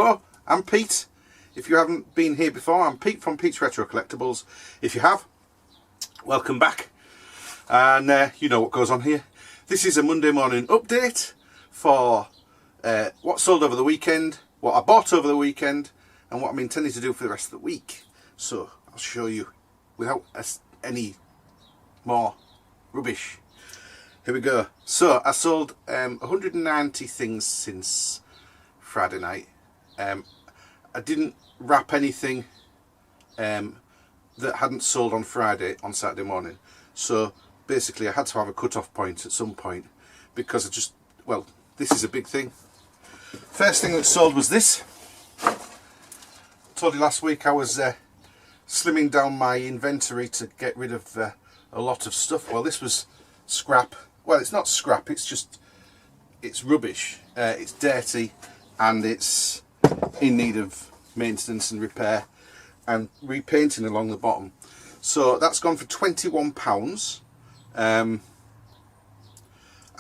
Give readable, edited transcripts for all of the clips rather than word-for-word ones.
Co. I'm Pete. If you haven't been here before, I'm Pete from Pete's Retro Collectibles. If you have, welcome back. And you know what goes on here. This is a Monday morning update for what sold over the weekend, what I bought over the weekend, and what I'm intending to do for the rest of the week. So I'll show you without any more rubbish. Here we go. So I sold 190 things since Friday night. I didn't wrap anything that hadn't sold on Friday on Saturday morning. So basically I had to have a cut-off point at some point because well, this is a big thing. First thing that sold was this. I told you last week I was slimming down my inventory to get rid of a lot of stuff. Well, this was scrap. Well, it's not scrap, it's rubbish. It's dirty and it's in need of maintenance and repair and repainting along the bottom. So that's gone for £21. I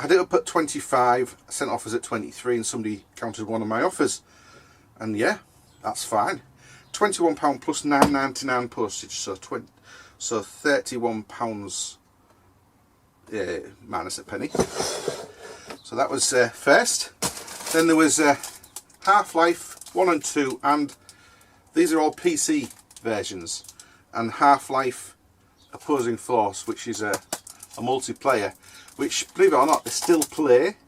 had it up at 25, I sent offers at 23 and somebody counted one of my offers. And yeah, that's fine. £21 plus £9.99 postage, so £31 minus a penny. So that was first. Then there was Half-Life 1 and 2, and these are all PC versions, and Half-Life Opposing Force, which is a multiplayer, which, believe it or not, they still play.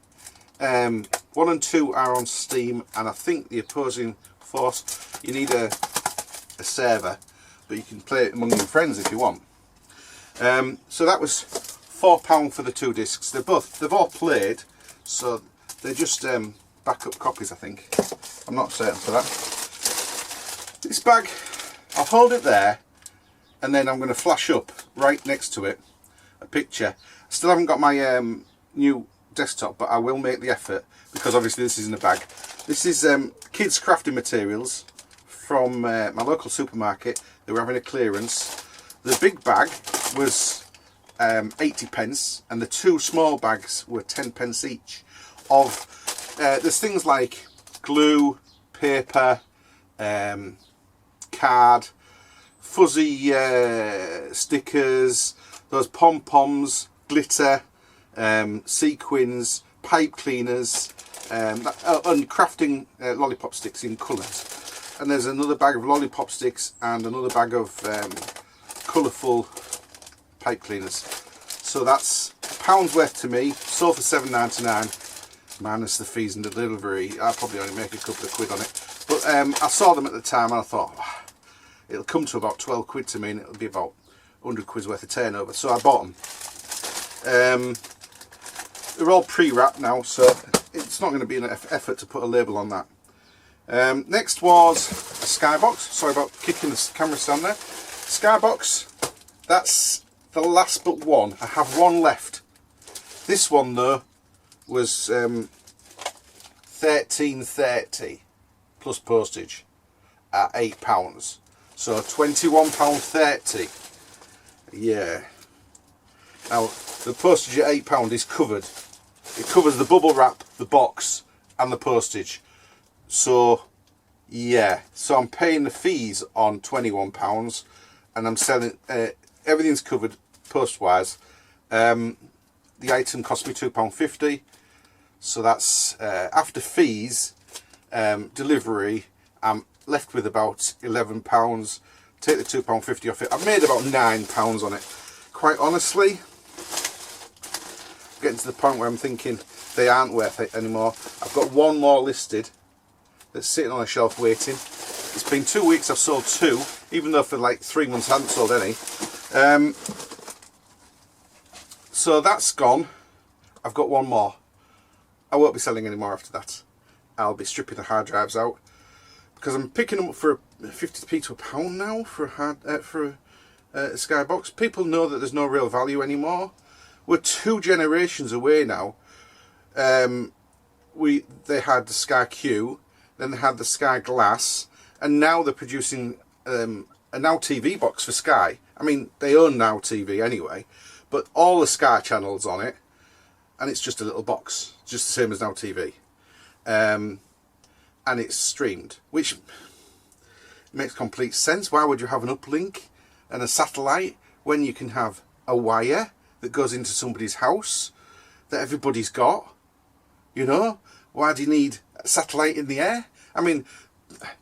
1 and 2 are on Steam, and I think the Opposing Force, you need a server, but you can play it among your friends if you want. So that was £4 for the 2 discs. They've all played, so they're just backup copies, I think. I'm not certain for that. This bag, I'll hold it there, and then I'm going to flash up right next to it a picture. I still haven't got my new desktop, but I will make the effort because obviously this is in a bag. This is kids crafting materials from my local supermarket. They were having a clearance. The big bag was 80p and the 2 small bags were 10p each. There's things like glue, paper, card, fuzzy stickers, those pom-poms, glitter, sequins, pipe cleaners, and crafting lollipop sticks in colours. And there's another bag of lollipop sticks and another bag of colourful pipe cleaners. So that's £1 worth to me, sold for £7.99 minus the fees and delivery. I'll probably only make a couple of quid on it. But I saw them at the time and I thought, oh, it'll come to about 12 quid to me and it'll be about 100 quid's worth of turnover. So I bought them. They're all pre-wrapped now, so it's not going to be an effort to put a label on that. Next was a skybox. Sorry about kicking the camera stand there. Skybox, that's the last but one. I have one left. This one though was £13.30 plus postage at £8. So £21.30. Yeah. Now the postage at £8 is covered. It covers the bubble wrap, the box and the postage. So yeah, so I'm paying the fees on £21 and I'm selling, everything's covered post wise. The item cost me £2.50, so that's after fees, delivery, I'm left with about £11. Take the £2.50 off it, I've made about £9 on it. Quite honestly, getting to the point where I'm thinking they aren't worth it anymore. I've got one more listed that's sitting on a shelf waiting. It's been 2 weeks, I've sold 2, even though for like 3 months I hadn't sold any. So that's gone. I've got one more. I won't be selling any more after that. I'll be stripping the hard drives out because I'm picking them up for 50p to £1 now for a skybox. People know that there's no real value anymore. We're 2 generations away now. They had the Sky Q, then they had the Sky Glass, and now they're producing a Now TV box for Sky. I mean, they own Now TV anyway, but all the Sky channels on it, and it's just a little box, just the same as Now TV. and it's streamed, which makes complete sense. Why would you have an uplink and a satellite when you can have a wire that goes into somebody's house that everybody's got? You know, why do you need a satellite in the air? I mean,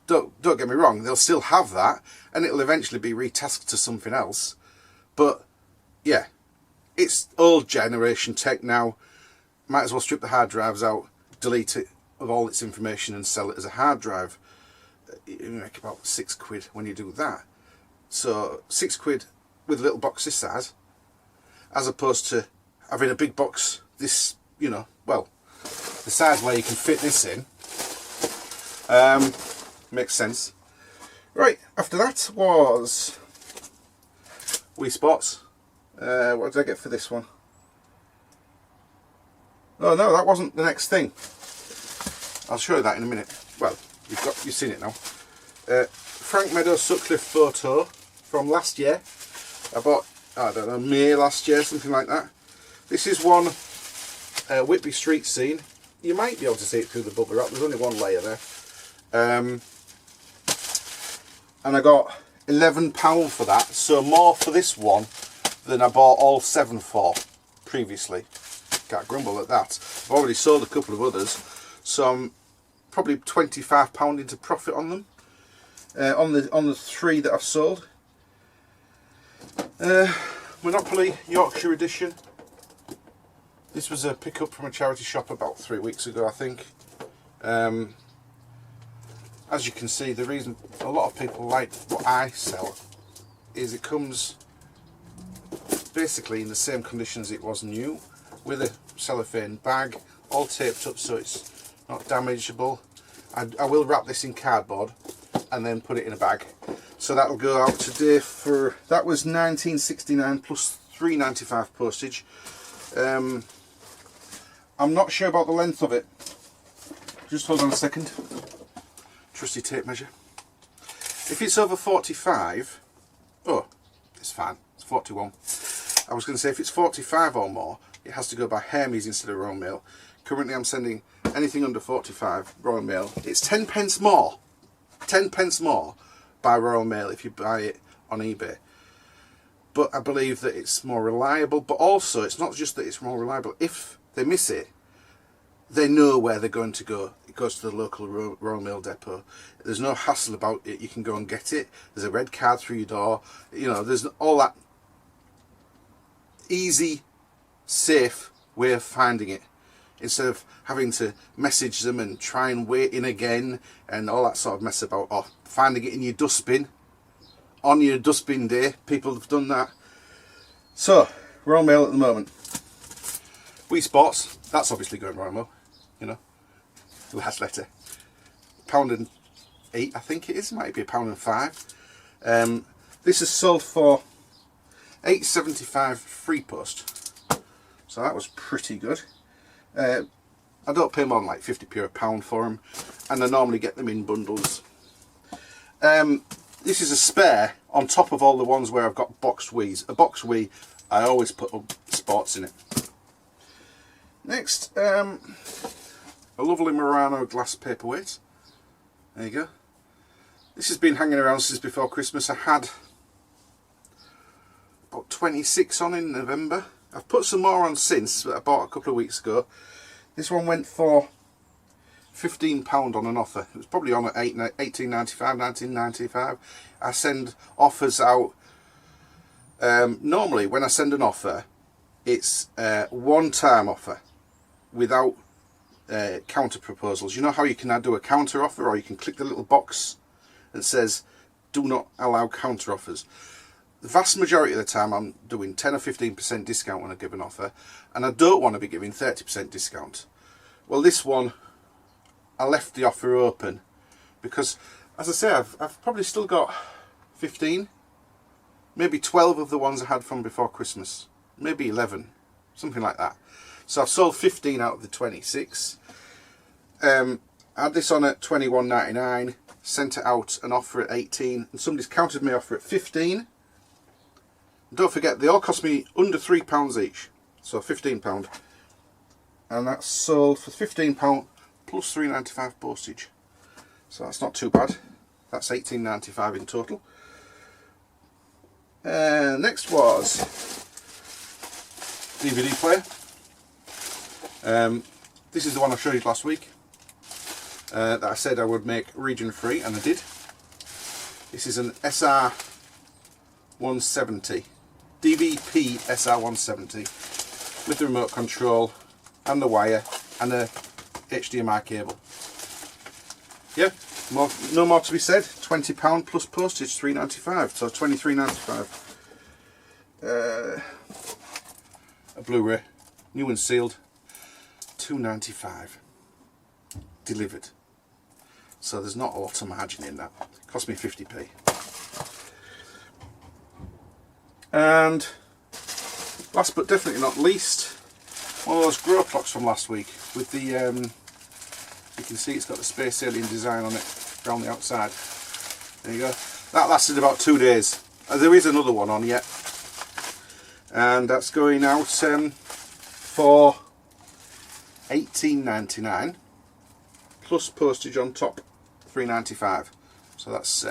don't get me wrong, they'll still have that and it'll eventually be retasked to something else. But yeah, it's old generation tech now. Might as well strip the hard drives out, delete it of all its information and sell it as a hard drive. You make about £6 when you do that. So £6 with a little box this size, as opposed to having a big box this, you know, well, the size where you can fit this in. Makes sense. Right, after that was Wii Sports. What did I get for this one? Oh no, that wasn't the next thing. I'll show you that in a minute. Well, you've seen it now. Frank Meadows Sutcliffe photo from last year. I bought, I don't know, May last year, something like that. This is one Whitby street scene. You might be able to see it through the bubble wrap. There's only one layer there. And I got £11 for that, so more for this one than I bought all 7 for previously. Can't grumble at that. I've already sold a couple of others, so I'm probably £25 into profit on them. On the 3 that I've sold. Monopoly Yorkshire edition. This was a pick up from a charity shop about 3 weeks ago, I think. As you can see, the reason a lot of people like what I sell is it comes basically in the same condition as it was new, with a cellophane bag, all taped up so it's not damageable. I will wrap this in cardboard and then put it in a bag. So that'll go out today for, that was £19.69 plus £3.95 postage. I'm not sure about the length of it. Just hold on a second. Trusty tape measure. If it's over 45, oh, it's fine, it's 41. I was going to say if it's 45 or more, it has to go by Hermes instead of Royal Mail. Currently I'm sending anything under 45 Royal Mail. It's 10 pence more. 10 pence more by Royal Mail if you buy it on eBay. But I believe that it's more reliable, but also it's not just that it's more reliable. If they miss it, they know where they're going to go. It goes to the local Royal Mail depot. There's no hassle about it. You can go and get it. There's a red card through your door. You know, there's all that easy, safe way of finding it, instead of having to message them and try and wait in again and all that sort of mess about, or finding it in your dustbin on your dustbin day. People have done that. So Royal Mail at the moment. Wii Sports, that's obviously going Royal Mail, you know, last letter. £1.08 I think it is, might be £1.05. This is sold for £8.75 free post, so that was pretty good. I don't pay more than like 50p a pound for them, and I normally get them in bundles. This is a spare on top of all the ones where I've got boxed Wiis. A boxed Wii, I always put up sports in it. Next, a lovely Murano glass paperweight. There you go. This has been hanging around since before Christmas. I had about 26 on in November. I've put some more on since, but I bought a couple of weeks ago. This one went for £15 on an offer. It was probably on at £18.95, £19.95. I send offers out. Normally, when I send an offer, it's a one-time offer without counter proposals. You know how you can do a counter offer, or you can click the little box that says do not allow counter offers. The vast majority of the time I'm doing 10 or 15% discount when I give an offer, and I don't want to be giving 30% discount. Well, this one I left the offer open because, as I say, I've probably still got 15, maybe 12 of the ones I had from before Christmas, maybe 11, something like that. So I've sold 15 out of the 26. I had this on at £21.99, sent it out an offer at 18, and somebody's countered my offer at 15. Don't forget, they all cost me under £3 each, so £15, and that's sold for £15 plus £3.95 postage. So that's not too bad. That's £18.95 in total. Next was DVD player. This is the one I showed you last week that I said I would make region free, and I did. This is an SR170, DVP SR170 with the remote control and the wire and a HDMI cable. Yeah, no more to be said. £20 plus postage, £3.95, so £23.95. A Blu-ray, new and sealed, £2.95, delivered. So there's not a lot of margin in that. It cost me 50p. And last but definitely not least, one of those grow clocks from last week with the, you can see it's got the space alien design on it around the outside. There you go. That lasted about 2 days. There is another one on yet, and that's going out for £18.99 plus postage on top, £3.95. So that's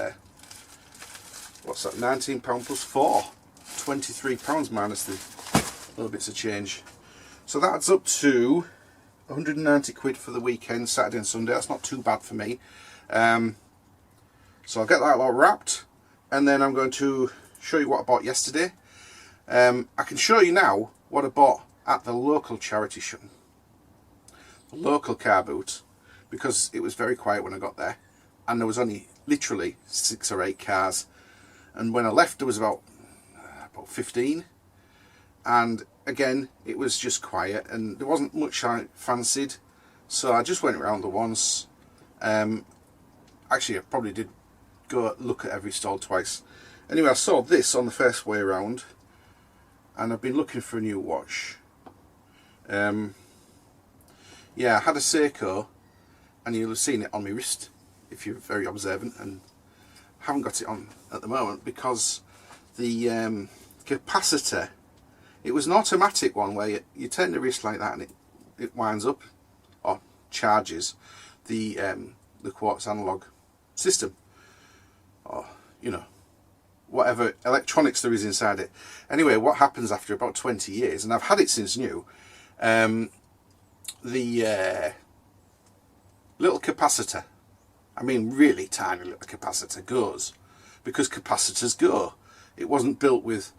what's that? £19 plus 4, £23 minus the little bits of change. So that's up to 190 quid for the weekend, Saturday and Sunday. That's not too bad for me. So I'll get that all wrapped, and then I'm going to show you what I bought yesterday. I can show you now what I bought at the local charity shop, the local car boot, because it was very quiet when I got there, and there was only literally 6 or 8 cars, and when I left there was about 15, and again it was just quiet and there wasn't much I fancied, so I just went around the once. Actually I probably did go look at every stall twice. Anyway, I saw this on the first way around, and I've been looking for a new watch. Yeah, I had a Seiko, and you'll have seen it on my wrist if you're very observant, and I haven't got it on at the moment because the capacitor, it was an automatic one where you turn the wrist like that and it winds up or charges the quartz analog system, or you know, whatever electronics there is inside it. Anyway, what happens after about 20 years, and I've had it since new, the little capacitor, I mean really tiny little capacitor, goes, because capacitors go. It wasn't built with,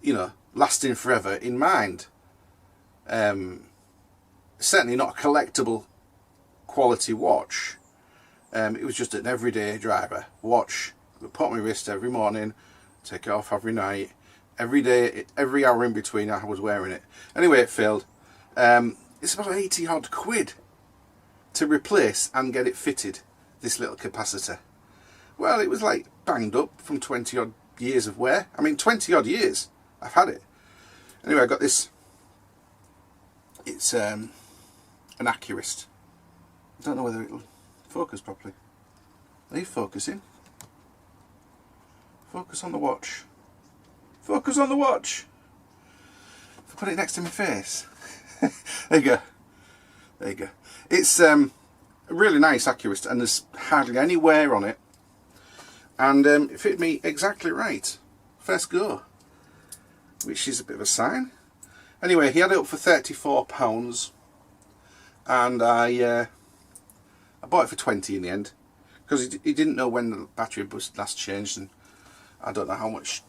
you know, lasting forever in mind. Certainly not a collectible quality watch. It was just an everyday driver watch. I put on my wrist every morning, take it off every night, every day, every hour in between I was wearing it. Anyway, it failed. It's about 80 odd quid to replace and get it fitted, this little capacitor. Well, it was like banged up from 20 odd years of wear. I mean, 20 odd years I've had it. Anyway, I got this. It's an Accurist. I don't know whether it'll focus properly. Are you focusing? Focus on the watch. Focus on the watch. If I put it next to my face. There you go. There you go. It's a really nice Accurist, and there's hardly any wear on it. And it fitted me exactly right. First go. Which is a bit of a sign. Anyway, he had it up for £34, and I bought it for 20 in the end, because he didn't know when the battery was last changed, and I don't know how much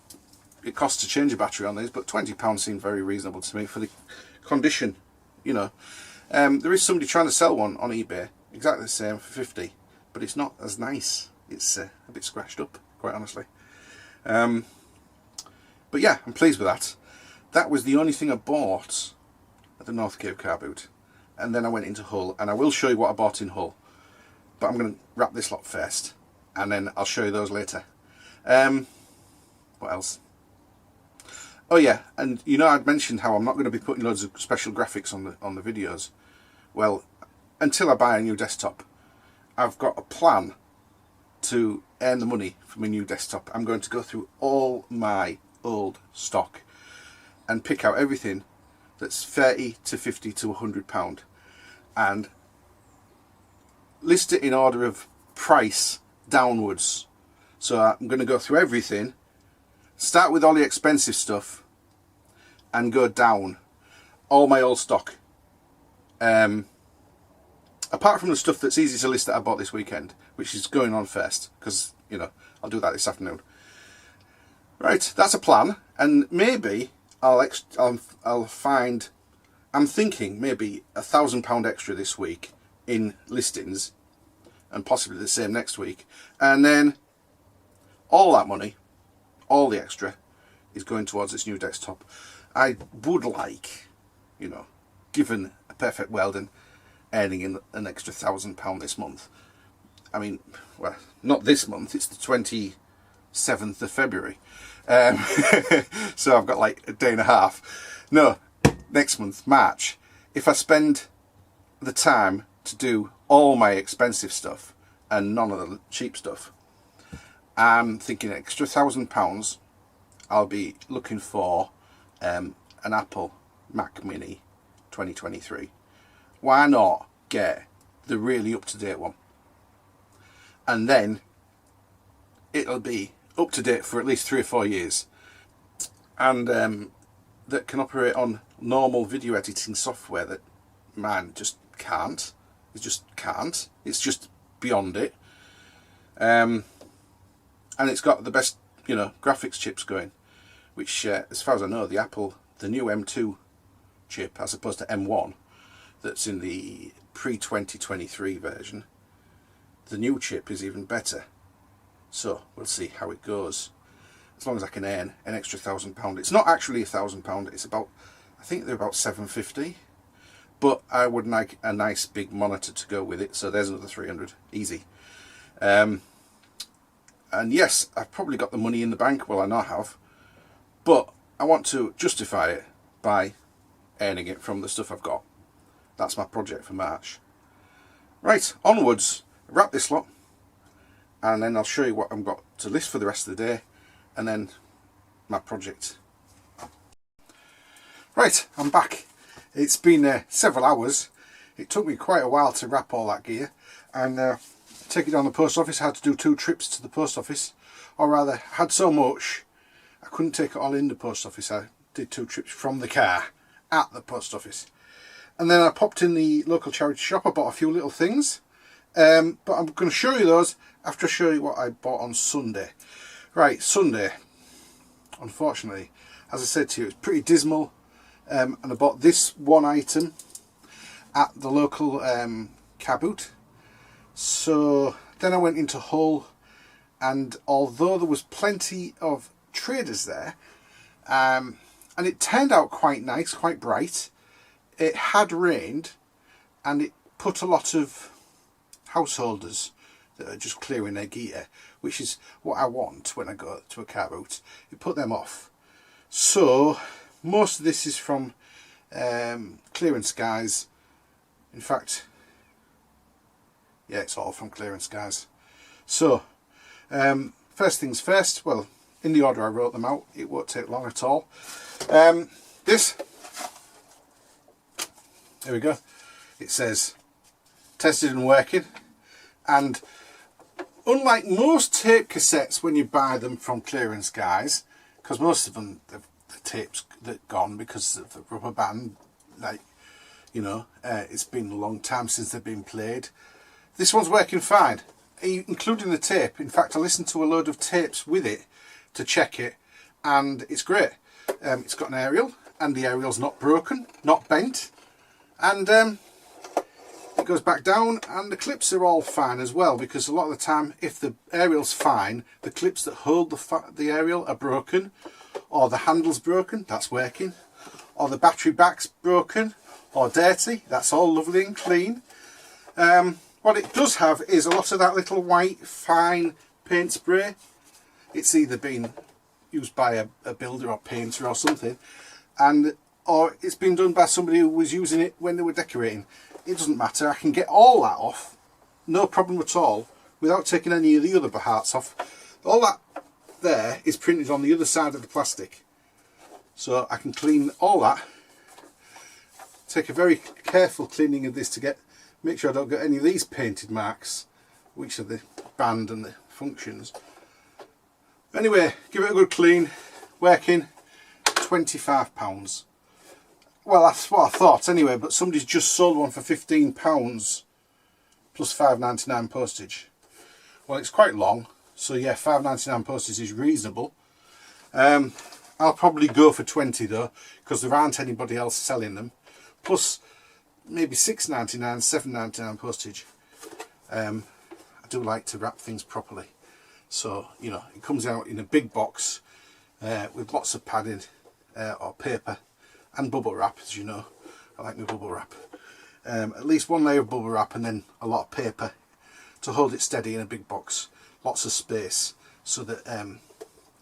it costs to change a battery on these, but £20 seemed very reasonable to me for the condition, you know. There is somebody trying to sell one on eBay, exactly the same, for 50, but it's not as nice. It's a bit scratched up, quite honestly. But yeah, I'm pleased with that. That was the only thing I bought at the North Cape car boot. And then I went into Hull, and I will show you what I bought in Hull. But I'm going to wrap this lot first, and then I'll show you those later. What else? Oh yeah, and you know, I'd mentioned how I'm not going to be putting loads of special graphics on the videos. Well, until I buy a new desktop, I've got a plan to earn the money for my new desktop. I'm going to go through all my old stock and pick out everything that's 30 to 50 to £100 and list it in order of price downwards. So I'm going to go through everything, start with all the expensive stuff and go down all my old stock. Apart from the stuff that's easy to list that I bought this weekend, which is going on first, because, you know, I'll do that this afternoon. Right, that's a plan, and maybe I'll find, I'm thinking maybe £1,000 extra this week in listings, and possibly the same next week, and then all that money, all the extra, is going towards this new desktop. I would like, you know, given a perfect world and earning an extra £1,000 this month. I mean, well, not this month, it's the 27th of February. So I've got like a day and a half. No, next month, March. If I spend the time to do all my expensive stuff and none of the cheap stuff, I'm thinking an extra £1,000. I'll be looking for an Apple Mac Mini 2023. Why not get the really up-to-date one? And then it'll be up to date for at least 3 or 4 years, and that can operate on normal video editing software that mine just can't. It just can't. It's just beyond it. And it's got the best, you know, graphics chips going, which, as far as I know, the new M2 chip, as opposed to M1, that's in the pre-2023 version, the new chip is even better. So we'll see how it goes. As long as I can earn an extra £1,000. It's not actually £1,000. It's about, I think they're about £750. But I would like a nice big monitor to go with it. So there's another 300, easy. And yes, I've probably got the money in the bank. Well, I know I have. But I want to justify it by earning it from the stuff I've got. That's my project for March. Right, onwards. Wrap this lot. And then I'll show you what I've got to list for the rest of the day, and then my project. Right, I'm back. It's been several hours. It took me quite a while to wrap all that gear and take it down the post office. I had to do 2 trips to the post office, or rather, had so much I couldn't take it all in the post office. I did 2 trips from the car at the post office, and then I popped in the local charity shop. I bought a few little things. But I'm going to show you those after I show you what I bought on Sunday. Right, Sunday, unfortunately, as I said to you, it's pretty dismal, and I bought this one item at the local car boot. So then I went into Hull, and although there was plenty of traders there, and it turned out quite nice, quite bright, it had rained, and it put a lot of householders that are just clearing their gear, which is what I want when I go to a car boot. You put them off. So most of this is from clearance guys. In fact, yeah, it's all from clearance guys. So first things first, well, in the order I wrote them out, it won't take long at all. This, there we go, it says tested and working. And unlike most tape cassettes when you buy them from clearance guys, because most of them, the tape's gone because of the rubber band, like, you know, it's been a long time since they've been played. This one's working fine, including the tape. In fact, I listened to a load of tapes with it to check it, and it's great. It's got an aerial, and the aerial's not broken, not bent, and it goes back down, and the clips are all fine as well, because a lot of the time, if the aerial's fine, the clips that hold the aerial are broken, or the handle's broken, that's working, or the battery back's broken or dirty, that's all lovely and clean. What it does have is a lot of that little white fine paint spray. It's either been used by a builder or painter or something, or it's been done by somebody who was using it when they were decorating. It doesn't matter, I can get all that off, no problem at all, without taking any of the other parts off. All that there is printed on the other side of the plastic, so I can clean all that. Take a very careful cleaning of this to make sure I don't get any of these painted marks which are the band and the functions. Anyway, give it a good clean, working, £25. Well, that's what I thought anyway, but somebody's just sold one for £15 plus £5.99 postage. Well, it's quite long, so yeah, £5.99 postage is reasonable. I'll probably go for 20 though, because there aren't anybody else selling them. Plus maybe £6.99, £7.99 postage. I do like to wrap things properly. So, you know, it comes out in a big box with lots of padding or paper and bubble wrap, as you know. I like my bubble wrap. At least one layer of bubble wrap and then a lot of paper to hold it steady in a big box. Lots of space so that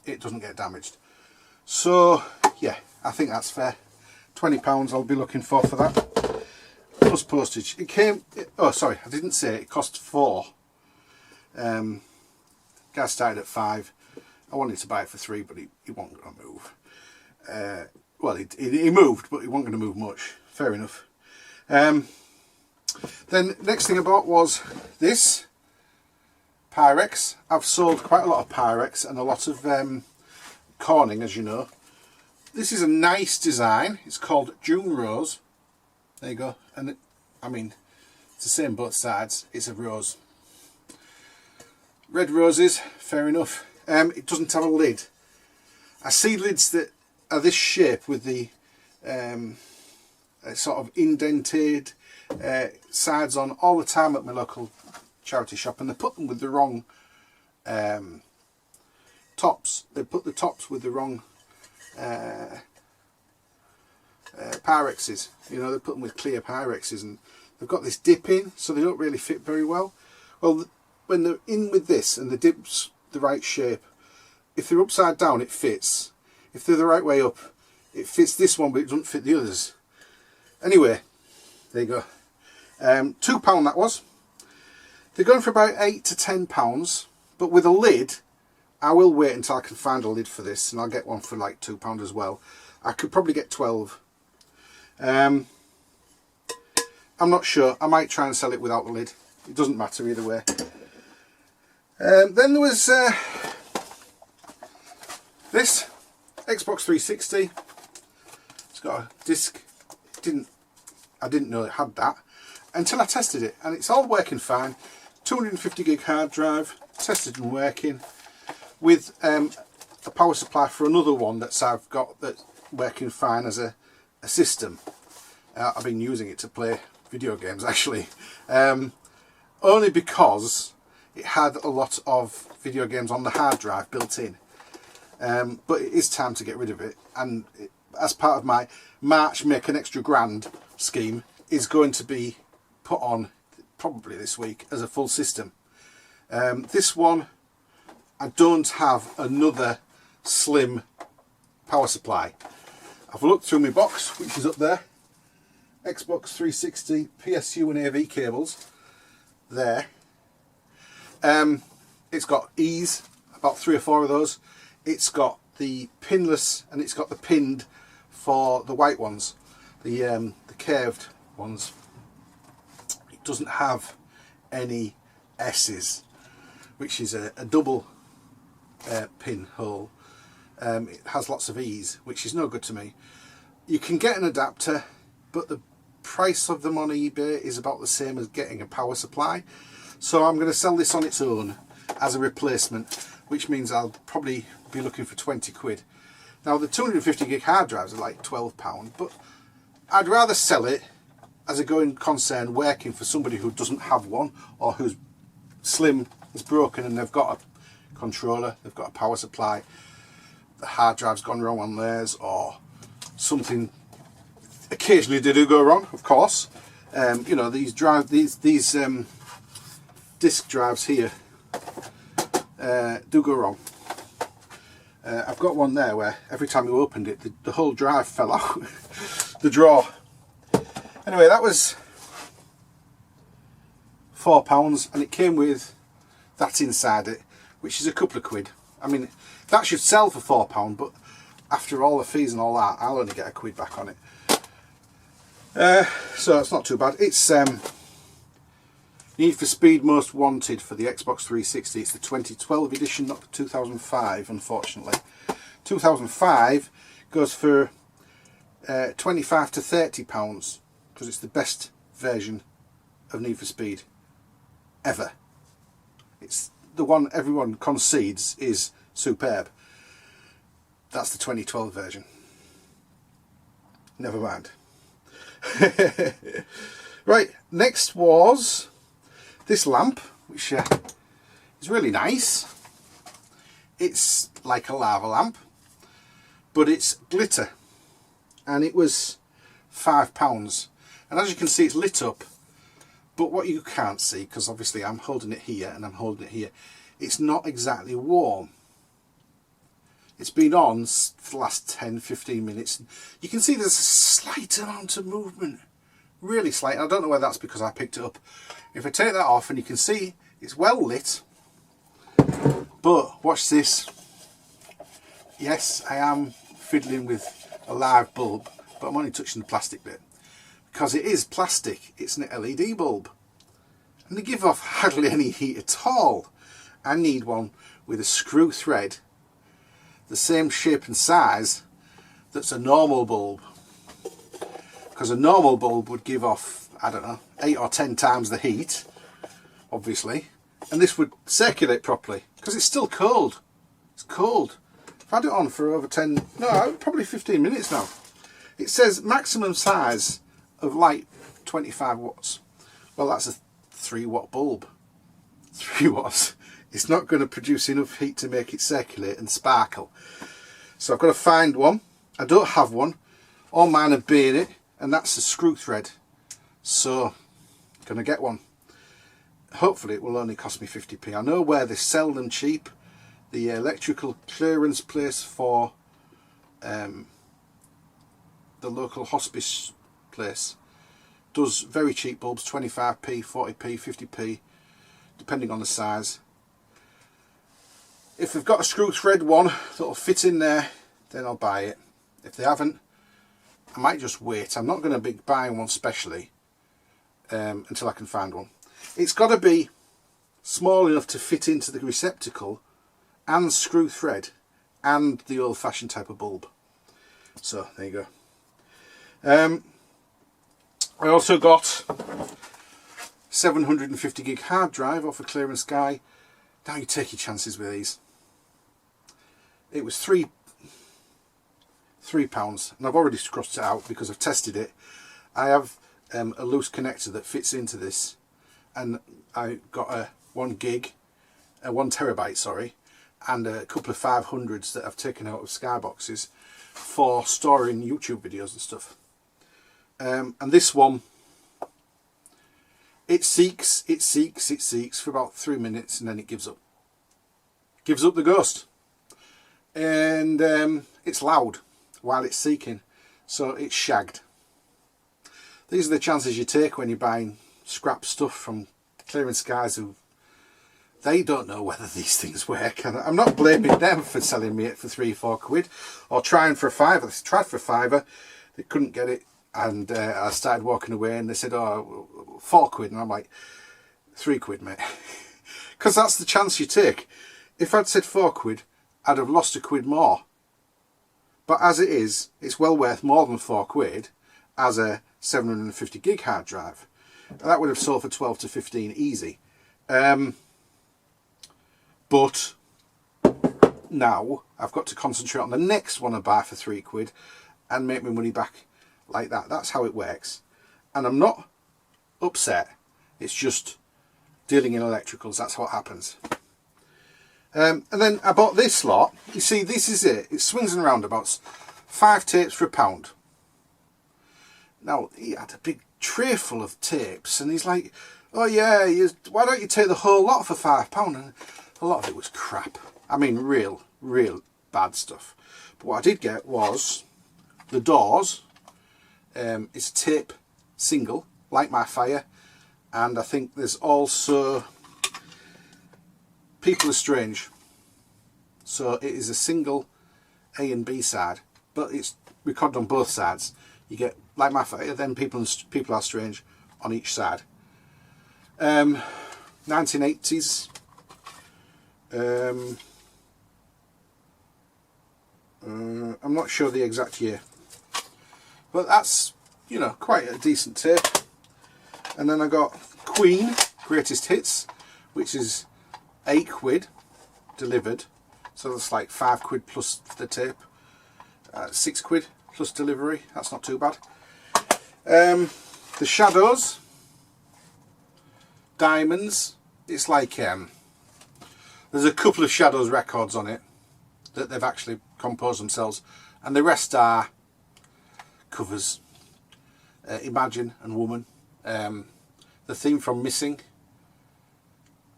it doesn't get damaged. So yeah, I think that's fair. £20 I'll be looking for that. Plus postage. It came, oh sorry, I didn't say it cost £4. Guy started at £5. I wanted to buy it for £3, but he wasn't going to move. Well, he moved, but he wasn't going to move much. Fair enough. Then next thing I bought was this Pyrex. I've sold quite a lot of Pyrex and a lot of Corning, as you know. This is a nice design. It's called June Rose. There you go. And I mean, it's the same both sides. It's a rose. Red roses, fair enough. It doesn't have a lid. I see lids that are this shape with the sort of indented sides on all the time at my local charity shop, and they put them with the wrong tops. They put the tops with the wrong Pyrexes. You know, they put them with clear Pyrexes, and they've got this dip in, so they don't really fit very well. Well, when they're in with this and the dip's the right shape, if they're upside down it fits. If they're the right way up, it fits this one, but it doesn't fit the others. Anyway, there you go. £2 that was. They're going for about £8 to £10, but with a lid, I will wait until I can find a lid for this, and I'll get one for like £2 as well. I could probably get 12. I'm not sure. I might try and sell it without the lid. It doesn't matter either way. Then there was this Xbox 360. It's got a disc. I didn't know it had that until I tested it, and it's all working fine. 250 gig hard drive, tested and working, with a power supply for another one I've got that's working fine as a system. I've been using it to play video games actually, only because it had a lot of video games on the hard drive built in. But it is time to get rid of it, and as part of my March Make an Extra Grand scheme, is going to be put on probably this week as a full system. This one, I don't have another slim power supply. I've looked through my box, which is up there. Xbox 360 PSU and AV cables there. It's got E's, about 3 or 4 of those. It's got the pinless, and it's got the pinned for the white ones, the curved ones. It doesn't have any S's, which is a double pin hole. It has lots of E's, which is no good to me. You can get an adapter, but the price of them on eBay is about the same as getting a power supply. So I'm going to sell this on its own as a replacement, which means I'll probably be looking for 20 quid. Now the 250 gig hard drives are like £12, but I'd rather sell it as a going concern working for somebody who doesn't have one, or who's slim, is broken, and they've got a controller, they've got a power supply, the hard drive's gone wrong on theirs, or something. Occasionally they do go wrong, of course. You know, these disk drives here do go wrong. I've got one there where every time you opened it, the whole drive fell out the drawer. Anyway, that was £4, and it came with that inside it, which is a couple of quid. I mean, that should sell for £4, but after all the fees and all that, I'll only get a quid back on it. So it's not too bad. It's you Need for Speed Most Wanted for the Xbox 360. It's the 2012 edition, not the 2005, unfortunately. 2005 goes for 25 to £30 because it's the best version of Need for Speed ever. It's the one everyone concedes is superb. That's the 2012 version. Never mind. Right, next was this lamp, which is really nice. It's like a lava lamp, but it's glitter, and it was £5. And as you can see, it's lit up, but what you can't see, because obviously I'm holding it here and I'm holding it here, it's not exactly warm. It's been on for the last 10-15 minutes. You can see there's a slight amount of movement, really slight. I don't know whether that's because I picked it up. If I take that off, and you can see it's well lit, but watch this. Yes, I am fiddling with a live bulb, but I'm only touching the plastic bit. Because it is plastic, it's an LED bulb. And they give off hardly any heat at all. I need one with a screw thread, the same shape and size that's a normal bulb. Because a normal bulb would give off, I don't know, 8 or 10 times the heat, obviously. And this would circulate properly, because it's still cold. It's cold. I've had it on for over probably 15 minutes now. It says maximum size of light 25 watts. Well, that's a 3 watt bulb. 3 watts. It's not going to produce enough heat to make it circulate and sparkle. So I've got to find one. I don't have one. All mine are bayonet, and that's a screw thread. So I'm going to get one. Hopefully it will only cost me 50p. I know where they sell them cheap. The electrical clearance place for the local hospice place does very cheap bulbs, 25p, 40p, 50p, depending on the size. If they've got a screw thread one that'll fit in there, then I'll buy it. If they haven't, I might just wait. I'm not going to be buying one specially until I can find one. It's got to be small enough to fit into the receptacle and screw thread and the old-fashioned type of bulb. So there you go. I also got 750 gig hard drive off of Clear and Sky. Now you take your chances with these. It was £3, and I've already crossed it out because I've tested it. I have a loose connector that fits into this, and I got a 1 terabyte, sorry, and a couple of 500s that I've taken out of Skyboxes for storing YouTube videos and stuff. And this one, it seeks for about 3 minutes, and then it gives up. Gives up the ghost. And it's loud while it's seeking, so it's shagged. These are the chances you take when you're buying scrap stuff from Clear Skies, who they don't know whether these things work. And I'm not blaming them for selling me it for £3-4 quid, or trying for a £5. They tried for a £5, they couldn't get it, and I started walking away, and they said, oh, £4 quid, and I'm like, £3 quid, mate. Because that's the chance you take. If I'd said £4 quid, I'd have lost a quid more. But as it is, it's well worth more than £4 quid as a 750 gig hard drive. That would have sold for 12 to 15 easy. But now I've got to concentrate on the next one I buy for £3 quid and make my money back like that. That's how it works. And I'm not upset. It's just dealing in electricals. That's what happens. And then I bought this lot. You see, this is it. It swings and roundabouts. 5 tapes for £1. Now, he had a big tray full of tapes, and he's like, oh yeah, why don't you take the whole lot for £5? And a lot of it was crap. I mean, real bad stuff. But what I did get was the Doors. It's a tape single, Light My Fire. And I think there's also People Are Strange. So it is a single A and B side, but it's recorded on both sides. You get Light My Fire, then People Are Strange on each side. 1980s. I'm not sure the exact year, but that's, you know, quite a decent tape. And then I got Queen Greatest Hits, which is £8 delivered, so that's like £5 plus the tape, £6 plus delivery. That's not too bad. The Shadows, Diamonds. It's like there's a couple of Shadows records on it that they've actually composed themselves, and the rest are covers. Imagine and Woman, the theme from Missing.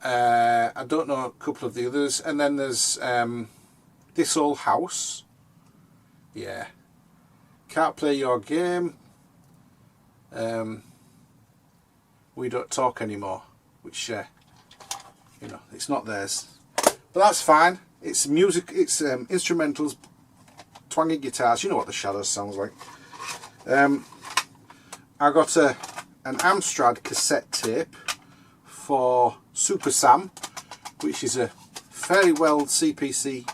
I don't know a couple of the others, and then there's This Old House. Yeah, Can't Play Your Game. We Don't Talk Anymore, which you know, it's not theirs, but that's fine. It's music, it's instrumentals, twangy guitars. You know what the Shadows sounds like. I got an Amstrad cassette tape for Super Sam, which is a fairly well CPC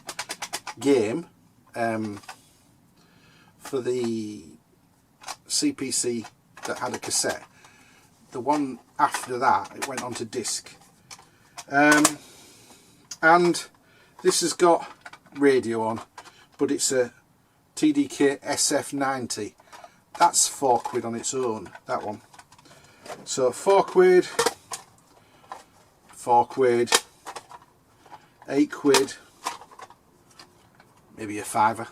game for the CPC that had a cassette. The one after that, it went onto disc. And this has got radio on, but it's a TDK SF90. That's £4 on its own, that one. So £4, £4, £8, maybe a £5,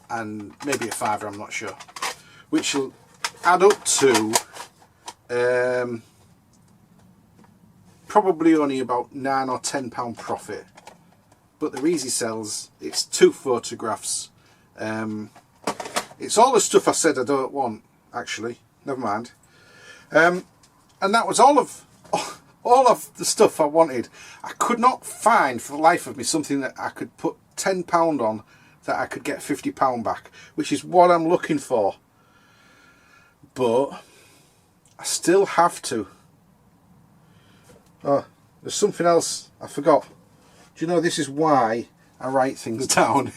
and maybe a £5, I'm not sure, which will add up to probably only about £9 or £10 profit. But they're easy sells. It's 2 photographs. It's all the stuff I said I don't want, actually. Never mind. And that was all of the stuff I wanted. I could not find for the life of me something that I could put £10 on that I could get £50 back, which is what I'm looking for. But I still have to. Oh, there's something else I forgot. Do you know, this is why I write things down.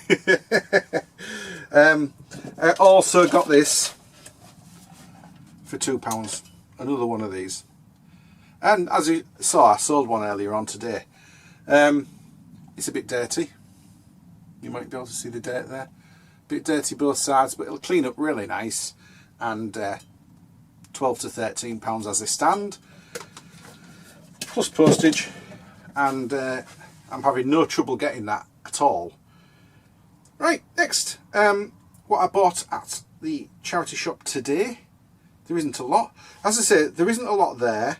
I also got this for £2, another one of these. And as you saw, I sold one earlier on today. It's a bit dirty. You might be able to see the dirt there. A bit dirty both sides, but it'll clean up really nice. And £12 to £13 as they stand, plus postage. And I'm having no trouble getting that at all. Right, next, what I bought at the charity shop today. There isn't a lot. As I say, there isn't a lot there,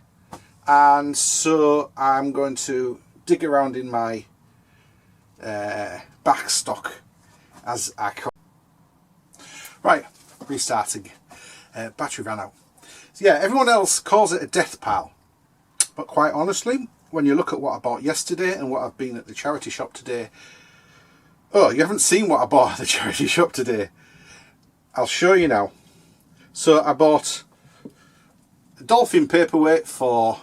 and so I'm going to dig around in my back stock as I come. Right, restarting. Battery ran out. So yeah, everyone else calls it a death pile, but quite honestly, when you look at what I bought yesterday and what I've been at the charity shop today, oh, you haven't seen what I bought at the charity shop today. I'll show you now. So I bought a dolphin paperweight for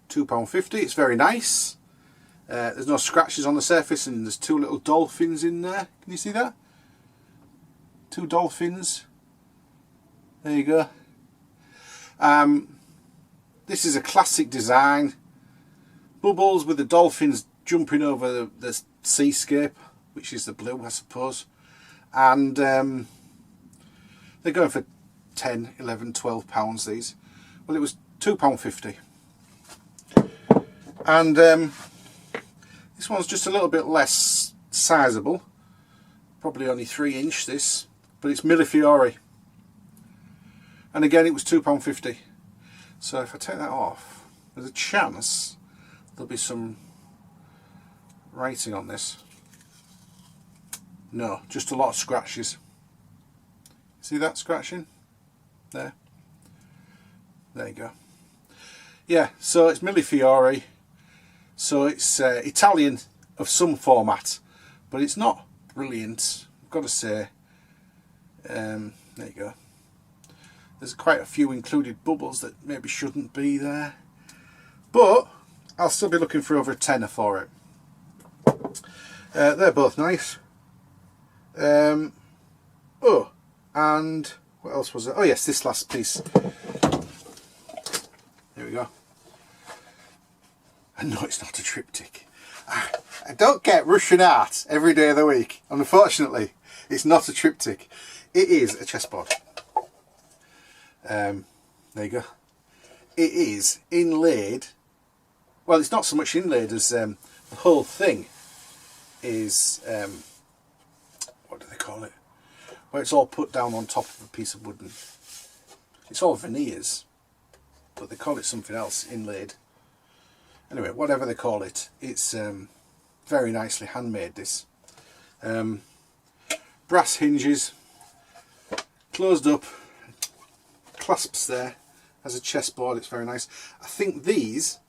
£2.50. It's very nice. There's no scratches on the surface, and there's 2 little dolphins in there. Can you see that? 2 dolphins. There you go. This is a classic design. Bubbles with the dolphins jumping over the seascape, which is the blue, I suppose. And they're going for 10, 11, 12 pounds, these. Well, it was £2.50. And this one's just a little bit less sizable. Probably only 3" this, but it's Millefiori. And again, it was £2.50. So if I take that off, there's a chance there'll be some writing on this. No, just a lot of scratches. See that scratching? There. There you go. Yeah, so it's Millefiori. So it's Italian of some format, but it's not brilliant, I've got to say. There you go. There's quite a few included bubbles that maybe shouldn't be there, but I'll still be looking for over a tenner for it. They're both nice. Oh, and what else was it? Oh yes, this last piece. There we go. And no, it's not a triptych. I don't get Russian art every day of the week. Unfortunately, it's not a triptych. It is a chessboard. There you go. It is inlaid. Well, it's not so much inlaid as the whole thing is, what do they call it? Where it's all put down on top of a piece of wooden. It's all veneers, but they call it something else, inlaid. Anyway, whatever they call it, it's very nicely handmade, this. Brass hinges, closed up, clasps there as a chessboard. It's very nice. I think these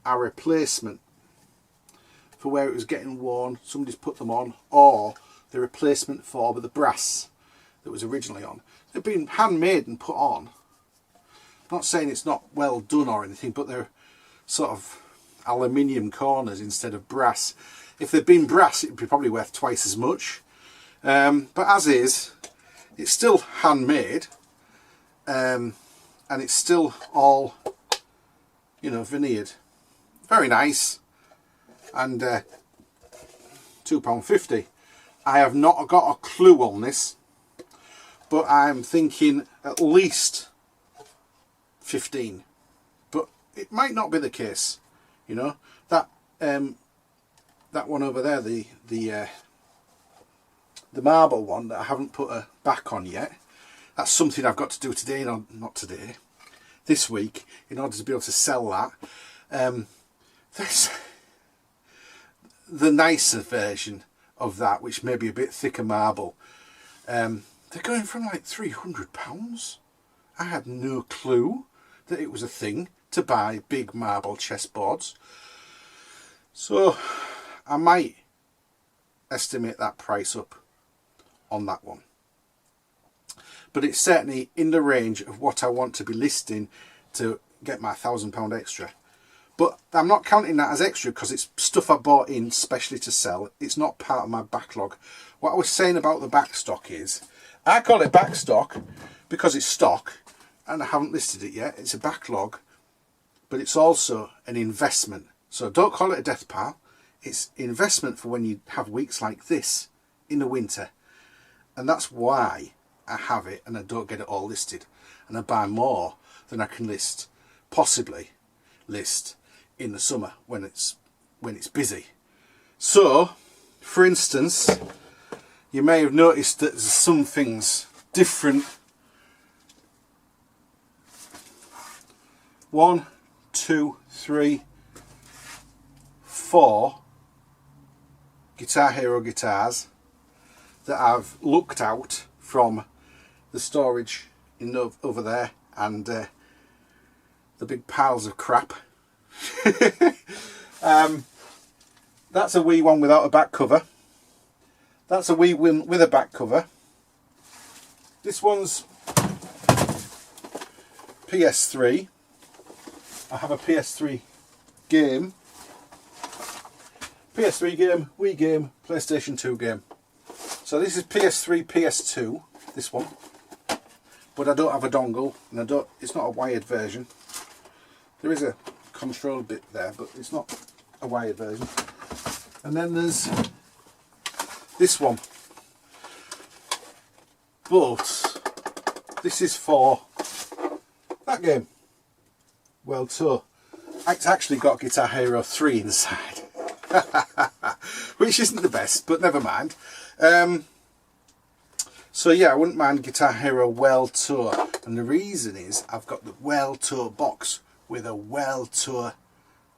are replacement for where it was getting worn. Somebody's put them on, or the replacement for the brass that was originally on. They've been handmade and put on. I'm not saying it's not well done or anything, but they're sort of aluminium corners instead of brass. If they'd been brass, it'd be probably worth twice as much. But as is, it's still handmade, and it's still all, you know, veneered. Very nice. And £2.50. I have not got a clue on this, but I'm thinking at least 15. But it might not be the case. You know, that one over there, the marble one that I haven't put a back on yet, that's something I've got to do today, not today, this week, in order to be able to sell that. There's the nicer version of that, which may be a bit thicker marble. They're going from like £300. I had no clue that it was a thing to buy big marble chessboards. So I might estimate that price up on that one. But it's certainly in the range of what I want to be listing to get my £1,000 extra. But I'm not counting that as extra because it's stuff I bought in specially to sell. It's not part of my backlog. What I was saying about the back stock is, I call it back stock because it's stock and I haven't listed it yet. It's a backlog, but it's also an investment. So don't call it a death pile. It's investment for when you have weeks like this in the winter. And that's why I have it and I don't get it all listed. And I buy more than I can list, possibly list in the summer when it's busy. So, for instance, you may have noticed that there's some things different. 1, 2, 3, 4 Guitar Hero guitars that I've looked out from the storage in over there, and the big piles of crap. That's a wee one without a back cover. That's a wee one with a back cover. This one's PS3. I have a PS3 game. PS3 game, Wii game, PlayStation 2 game. So this is PS3, PS2, this one. But I don't have a dongle, and it's not a wired version. There is a control bit there, but it's not a wired version. And then there's this one. But this is for that game, World Tour. It's actually got Guitar Hero 3 inside. Which isn't the best, but never mind. So yeah, I wouldn't mind Guitar Hero World Tour, and the reason is I've got the World Tour box with a World Tour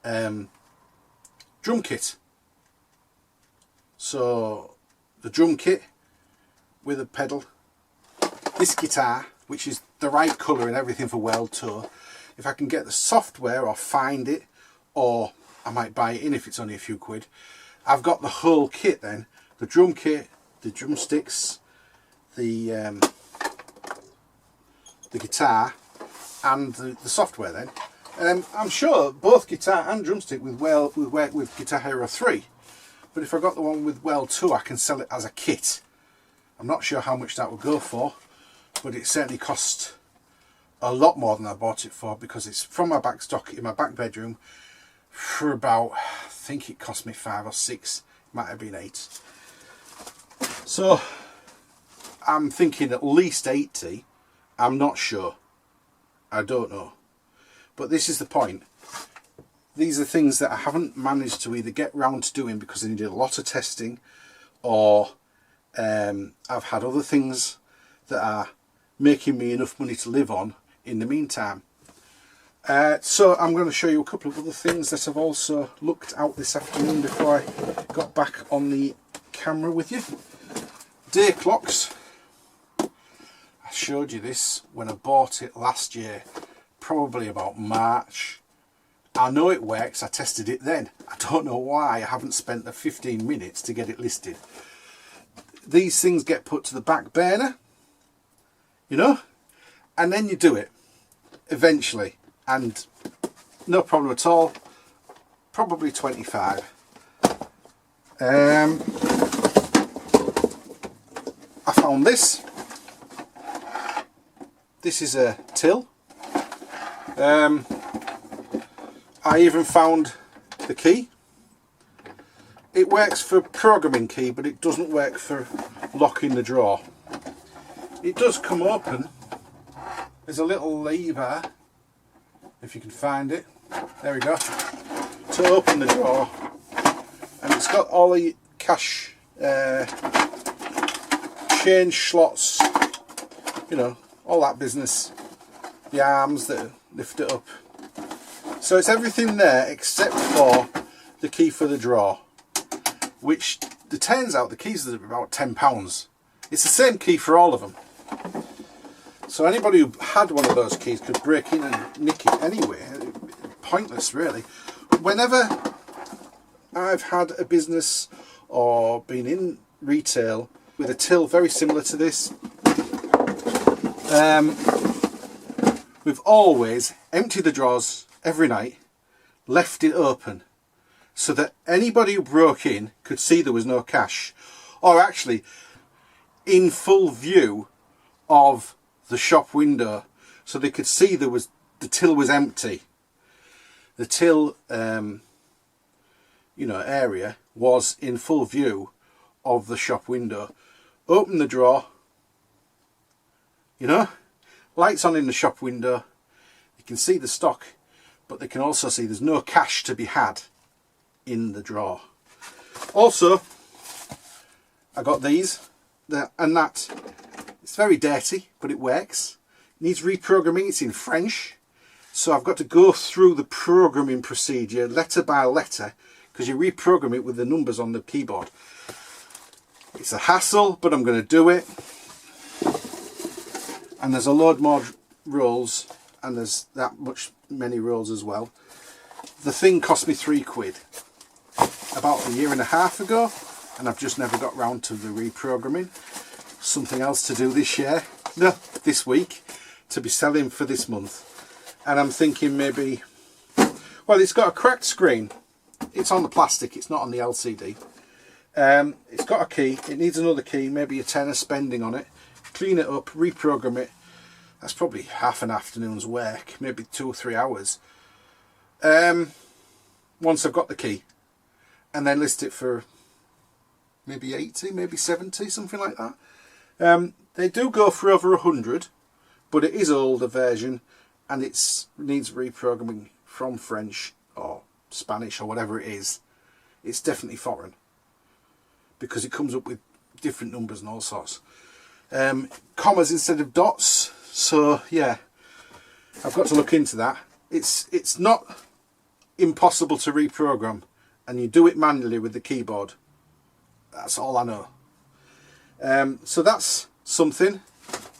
drum kit. So the drum kit with a pedal, this guitar, which is the right colour and everything for World Tour. If I can get the software or find it, or I might buy it in if it's only a few quid, I've got the whole kit then. The drum kit, the drumsticks, the the guitar and the software then. I'm sure both guitar and drumstick would work with Guitar Hero 3, but if I got the one with Well 2, I can sell it as a kit. I'm not sure how much that would go for, but it certainly cost a lot more than I bought it for, because it's from my back stock in my back bedroom for about, I think it cost me 5 or 6, it might have been 8. So I'm thinking at least 80. I'm not sure, I don't know, but this is the point. These are things that I haven't managed to either get round to doing because I needed a lot of testing, or I've had other things that are making me enough money to live on in the meantime. So I'm going to show you a couple of other things that I've also looked out this afternoon before I got back on the camera with you. Day clocks. I showed you this when I bought it last year, probably about March. I know it works, I tested it then. I don't know why I haven't spent the 15 minutes to get it listed. These things get put to the back burner, you know, and then you do it eventually, and no problem at all. Probably 25. I found this. This is a till. I even found the key. It works for programming key, but it doesn't work for locking the drawer. It does come open. There's a little lever, if you can find it. There we go. To open the drawer. And it's got all the cash change slots, you know, all that business. The arms that lift it up. So it's everything there except for the key for the drawer, which it turns out the keys are about £10. It's the same key for all of them. So anybody who had one of those keys could break in and nick it anyway. Pointless, really. Whenever I've had a business or been in retail with a till very similar to this, we've always emptied the drawers every night, left it open, so that anybody who broke in could see there was no cash, or actually in full view of the shop window, so they could see there was, the till was empty. The till you know, area was in full view of the shop window. Open the drawer, you know, lights on in the shop window, you can see the stock, but they can also see there's no cash to be had in the drawer. Also, I got these, and that, it's very dirty, but it works. It needs reprogramming, it's in French, so I've got to go through the programming procedure letter by letter, because you reprogram it with the numbers on the keyboard. It's a hassle, but I'm going to do it. And there's a load more rolls, and there's that many rolls as well. The thing cost me £3 about a year and a half ago, and I've just never got round to the reprogramming. Something else to do this year, no, this week, to be selling for this month. And I'm thinking maybe, well, it's got a cracked screen. It's on the plastic, it's not on the LCD. It's got a key, it needs another key, maybe a tenner spending on it. Clean it up, reprogram it. That's probably half an afternoon's work, maybe 2 or 3 hours. Once I've got the key, and then list it for maybe 80, maybe 70, something like that. They do go for over 100, but it is an older version, and it needs reprogramming from French or Spanish or whatever it is. It's definitely foreign, because it comes up with different numbers and all sorts. Commas instead of dots, so yeah, I've got to look into that. It's not impossible to reprogram, and you do it manually with the keyboard. That's all I know. So that's something.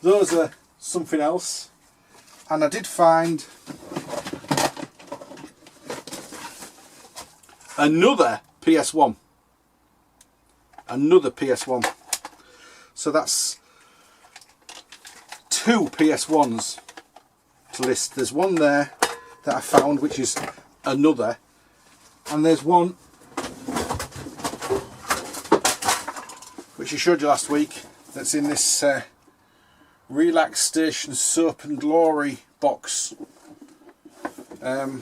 Those are something else. And I did find another PS1. Another PS1. So that's two PS1s to list. There's one there that I found, which is another, and there's one which I showed you last week that's in this Relaxation Soap and Glory box. But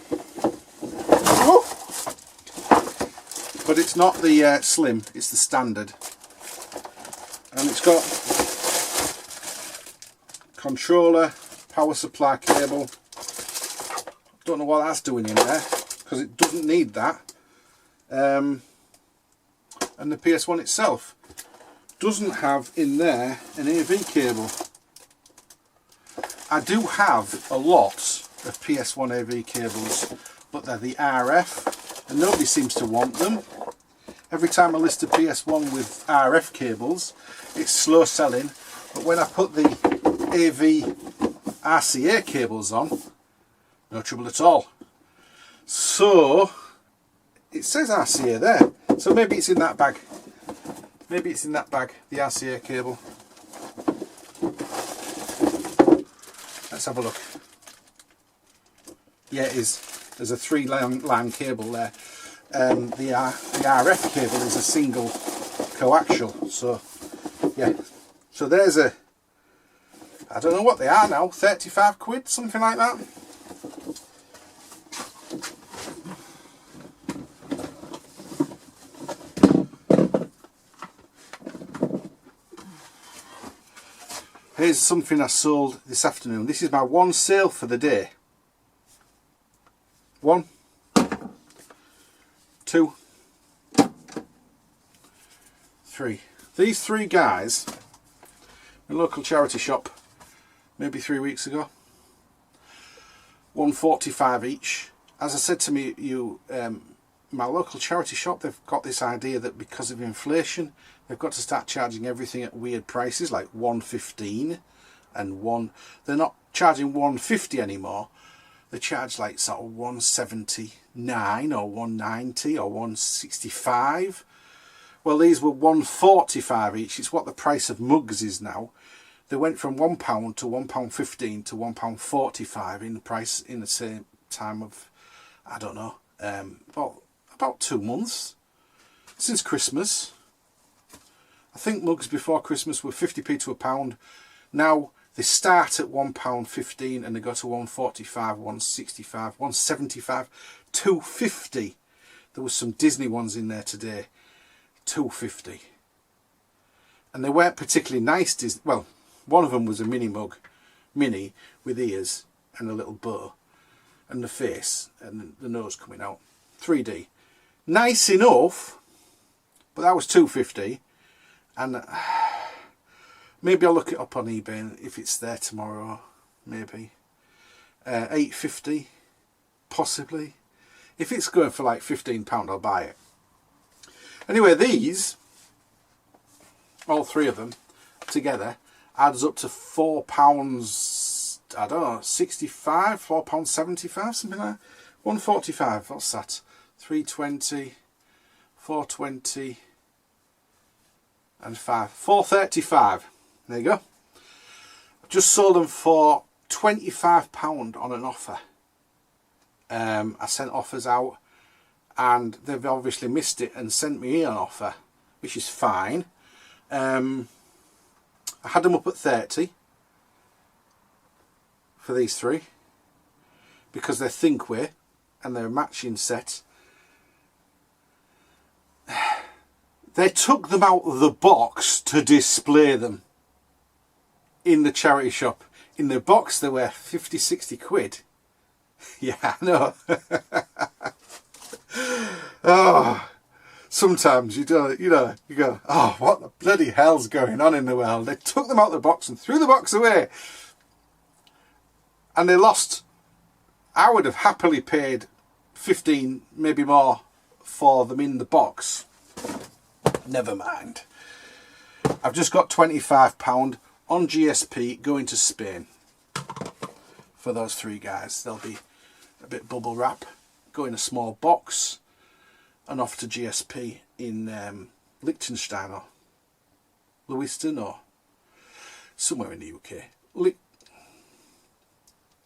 it's not the slim, it's the standard, and it's got controller, power supply cable. Don't know what that's doing in there because it doesn't need that, and the PS1 itself doesn't have in there an AV cable. I do have a lot of PS1 AV cables, but they're the RF and nobody seems to want them. Every time I list a PS1 with RF cables, it's slow selling, but when I put the AV RCA cables on, no trouble at all. So it says RCA there, so maybe it's in that bag. Maybe it's in that bag, the RCA cable. Let's have a look. Yeah, it is. There's a 3-line cable there. The RF cable is a single coaxial. So yeah, so there's a, I don't know what they are now, 35 quid, something like that. Here's something I sold this afternoon. This is my one sale for the day. 1, 2, 3. These 3 guys, in a local charity shop, maybe 3 weeks ago, $1.45 each. As I said to me, my local charity shop, they've got this idea that because of inflation, they've got to start charging everything at weird prices, like $1.15 and they're not charging $1.50 anymore. They charge like sort of $1.79 or $1.90 or $1.65. Well, these were $1.45 each. It's what the price of mugs is now. They went from £1 to £1.15 to £1.45 in the price in the same time of, I don't know, about 2 months since Christmas. I think mugs before Christmas were 50p to £1. Now they start at £1.15 and they go to £1.45, £1.65, £1.75, £2.50. There was some Disney ones in there today, £2.50. And they weren't particularly nice Disney. Well, one of them was a mini mug, mini with ears and a little bow and the face and the nose coming out, 3D. Nice enough, but that was £2.50. And maybe I'll look it up on eBay if it's there tomorrow, maybe. £8.50, possibly. If it's going for like £15, I'll buy it. Anyway, these, all 3 of them together, adds up to £4, I don't know, 65, £4.75, something like that. £1.45, what's that? £3.20, £4.20 and 5, £4.35. There you go. I've just sold them for £25 on an offer. I sent offers out and they've obviously missed it and sent me an offer, which is fine. I had them up at 30 for these 3 because they're thinkware and they're a matching set. They took them out of the box to display them in the charity shop. In the box they were 50, 60 quid. Yeah, I know. Oh, sometimes you go, oh, what the bloody hell's going on in the world? They took them out of the box and threw the box away. And they lost. I would have happily paid 15, maybe more, for them in the box. Never mind. I've just got £25 on GSP going to Spain for those 3 guys. They'll be a bit bubble wrap, go in a small box and off to GSP in Liechtenstein or Lewiston or somewhere in the UK.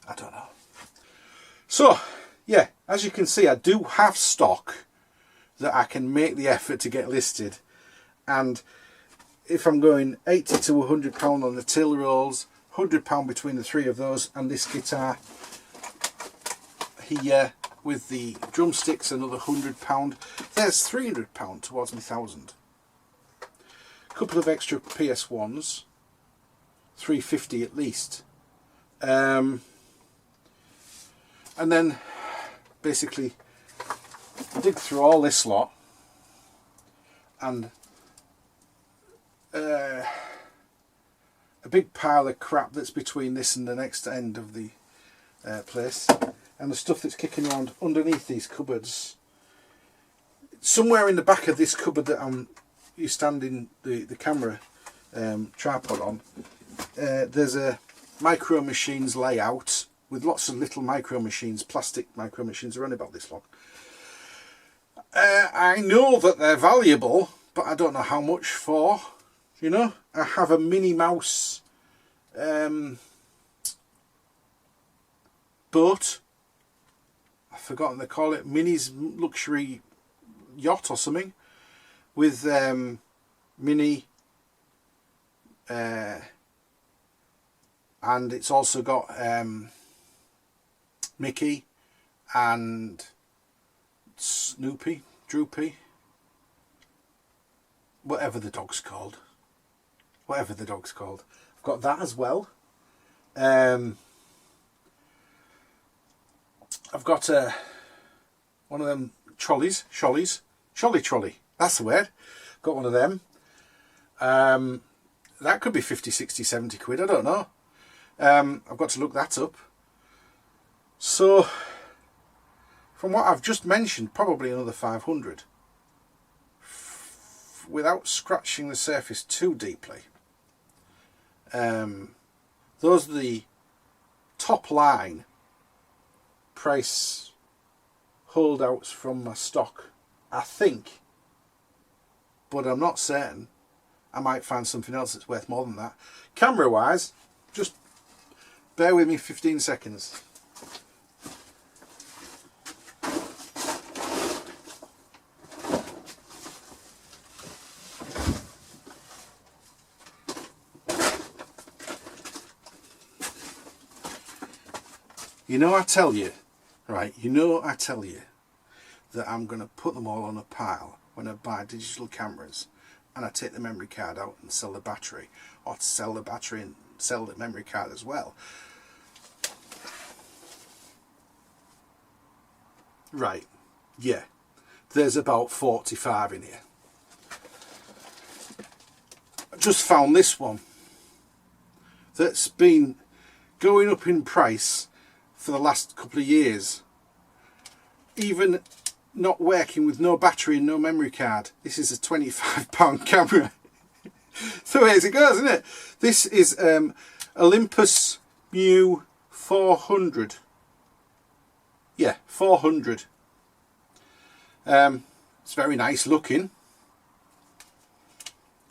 I don't know. So, yeah, as you can see, I do have stock that I can make the effort to get listed. And if I'm going 80 to £100 on the till rolls, £100 between the three of those, and this guitar here with the drumsticks, another £100, there's £300 towards my 1,000. A couple of extra PS1s, £350 at least. And then basically dig through all this lot, and a big pile of crap that's between this and the next end of the place, and the stuff that's kicking around underneath these cupboards. Somewhere in the back of this cupboard that you standing the camera tripod on, there's a micro machines layout with lots of little micro machines, plastic micro machines, are only about this long. I know that they're valuable, but I don't know how much for. You know, I have a Minnie Mouse boat. I've forgotten they call it, Minnie's luxury yacht or something, with Minnie, and it's also got Mickey and Snoopy, Droopy, whatever the dog's called. Whatever the dog's called. I've got that as well. I've got one of them trolley. That's the word. Got one of them. That could be 50, 60, 70 quid. I don't know. I've got to look that up. So, from what I've just mentioned, probably another 500. Without scratching the surface too deeply. Those are the top line price holdouts from my stock, I think, but I'm not certain. I might find something else that's worth more than that. Camera wise, just bear with me 15 seconds. You know I tell you that I'm going to put them all on a pile when I buy digital cameras, and I take the memory card out and sell the battery, or to sell the battery and sell the memory card as well. Right, yeah, there's about 45 in here. I just found this one that's been going up in price for the last couple of years, even not working with no battery and no memory card. This is a £25 camera. So here's it goes, isn't it? This is Olympus Mu 400. Yeah, 400. It's very nice looking,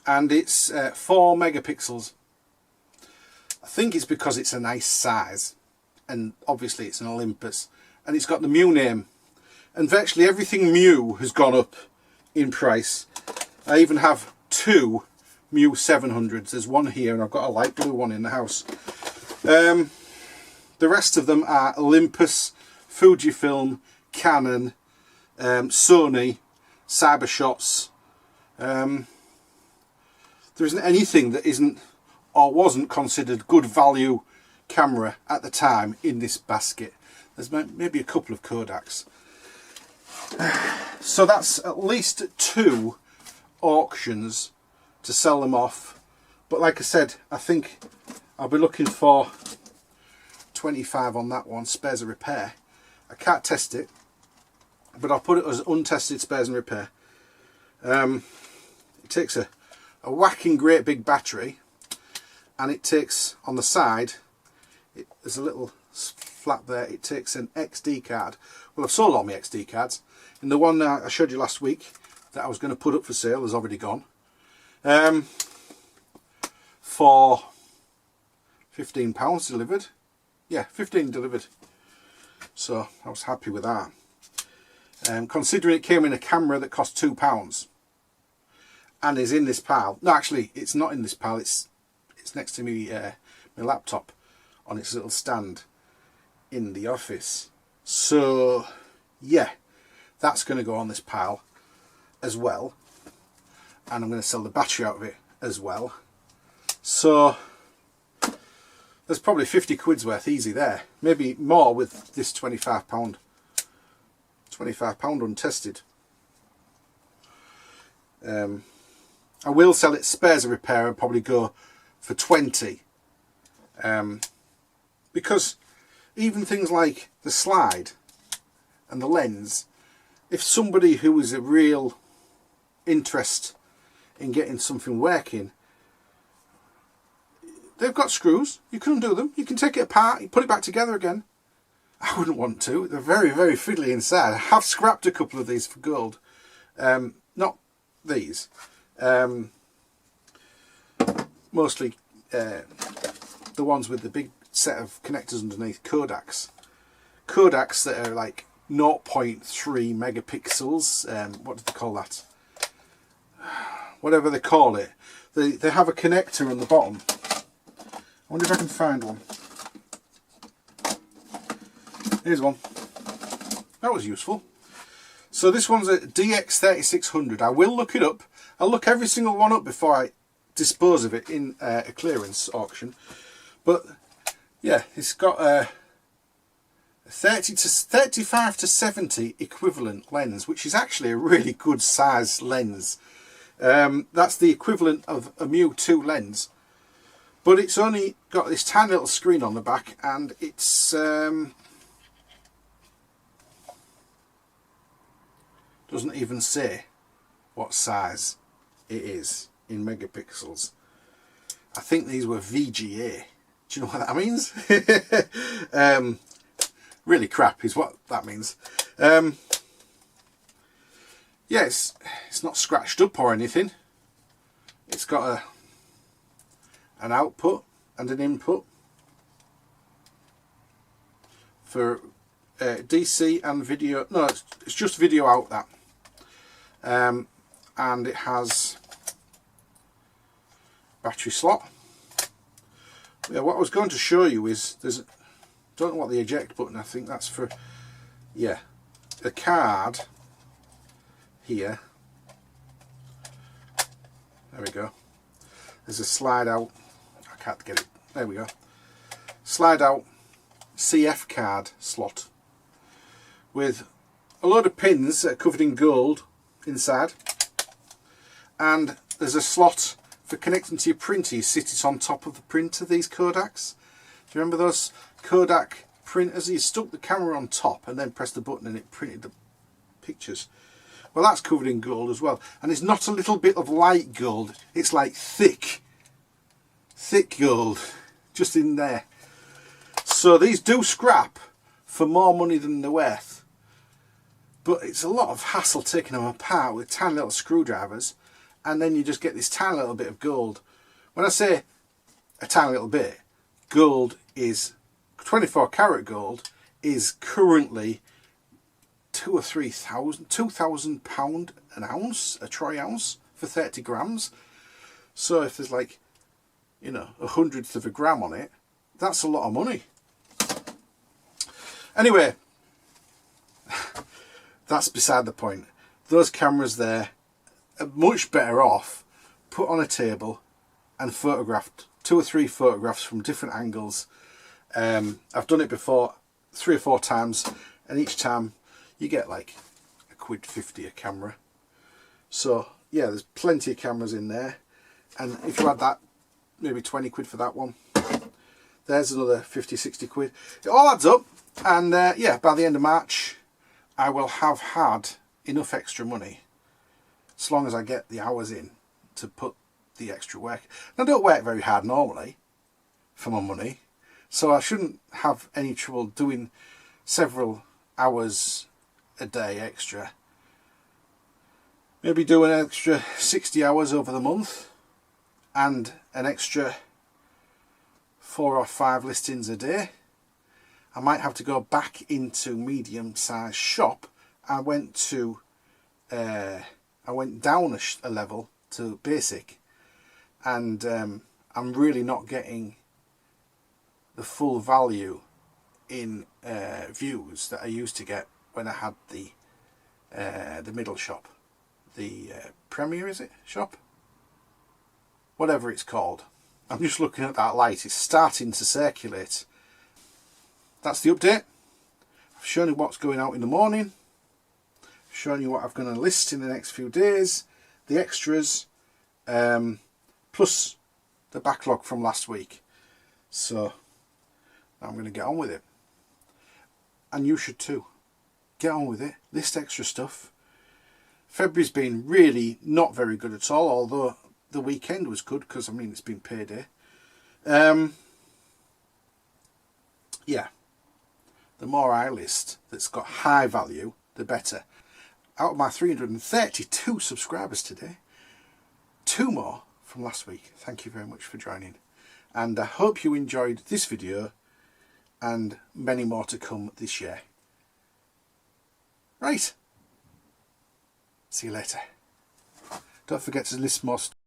and it's 4 megapixels. I think it's because it's a nice size, and obviously it's an Olympus, and it's got the Mu name, and virtually everything Mu has gone up in price. I even have 2 Mu 700s. There's one here, and I've got a light blue one in the house. The rest of them are Olympus, Fujifilm, Canon, Sony, Cybershots. There isn't anything that isn't or wasn't considered good value camera at the time in this basket. There's maybe a couple of Kodaks. So that's at least 2 auctions to sell them off. But like I said, I think I'll be looking for 25 on that one, spares and repair. I can't test it, but I'll put it as untested spares and repair. It takes a whacking great big battery, and it takes on the side, there's a little flap there, it takes an XD card. Well, I've sold all my XD cards, and the one I showed you last week that I was going to put up for sale has already gone. For £15 delivered. yeah, 15 delivered. So I was happy with that. Considering it came in a camera that cost £2 and is in this pile. No, actually, it's not in this pile. It's next to me, my laptop on its little stand in the office. So yeah, that's going to go on this pile as well, and I'm going to sell the battery out of it as well. So there's probably 50 quid's worth easy there, maybe more with this £25 untested. I will sell it spares a repair and probably go for 20, because even things like the slide and the lens, if somebody who is a real interest in getting something working, they've got screws, you can undo them, you can take it apart, you put it back together again. I wouldn't want to. They're very, very fiddly inside. I have scrapped a couple of these for gold. Not these. Mostly the ones with the big set of connectors underneath, Kodaks. Kodaks that are like 0.3 megapixels. What do they call that? Whatever they call it. They have a connector on the bottom. I wonder if I can find one. Here's one. That was useful. So this one's a DX3600. I will look it up. I'll look every single one up before I dispose of it in a clearance auction. But yeah, it's got a 35 to 70 equivalent lens, which is actually a really good size lens. That's the equivalent of a Mu2 lens. But it's only got this tiny little screen on the back, and it's doesn't even say what size it is in megapixels. I think these were VGA. Do you know what that means? Really crap is what that means. Yes, it's not scratched up or anything. It's got an output and an input for DC and video. No, it's just video out, that. And it has battery slot. Yeah, what I was going to show you is don't know what the eject button, I think that's for, yeah, the card here. There we go. There's a slide out. I can't get it. There we go. Slide out CF card slot with a load of pins that are covered in gold inside, and there's a slot for connecting to your printer. You sit it on top of the printer, these Kodaks. Do you remember those Kodak printers? You stuck the camera on top and then pressed the button and it printed the pictures. Well, that's covered in gold as well, and it's not a little bit of light gold, it's like thick gold just in there. So these do scrap for more money than they're worth, but it's a lot of hassle taking them apart with tiny little screwdrivers, and then you just get this tiny little bit of gold. When I say a tiny little bit, gold is 24 karat gold is currently £2,000 an ounce, a troy ounce, for 30 grams. So if there's like, you know, 1/100th of a gram on it, that's a lot of money. Anyway, that's beside the point. Those cameras there are much better off put on a table and photographed, 2 or 3 photographs from different angles. I've done it before 3 or 4 times, and each time you get like £1.50 a camera. So yeah, there's plenty of cameras in there, and if you had that, maybe 20 quid for that one, there's another 50-60 quid. It all adds up, and yeah, by the end of March I will have had enough extra money, as long as I get the hours in to put the extra work. And I don't work very hard normally for my money, so I shouldn't have any trouble doing several hours a day extra. Maybe do an extra 60 hours over the month and an extra 4 or 5 listings a day, I might have to go back into medium-sized shop. I went down a level to basic, and I'm really not getting the full value in views that I used to get when I had the middle shop, the Premier, is it, shop? Whatever it's called. I'm just looking at that light, it's starting to circulate. That's the update. I've shown you what's going out in the morning, I've shown you what I'm going to list in the next few days, the extras, plus the backlog from last week. So I'm going to get on with it, and you should too. Get on with it, list extra stuff. February's been really not very good at all, although the weekend was good because, I mean, it's been payday. Yeah, the more I list that's got high value, the better. Out of my 332 subscribers today, 2 more from last week. Thank you very much for joining, and I hope you enjoyed this video and many more to come this year. Right, see you later. Don't forget to list more stuff.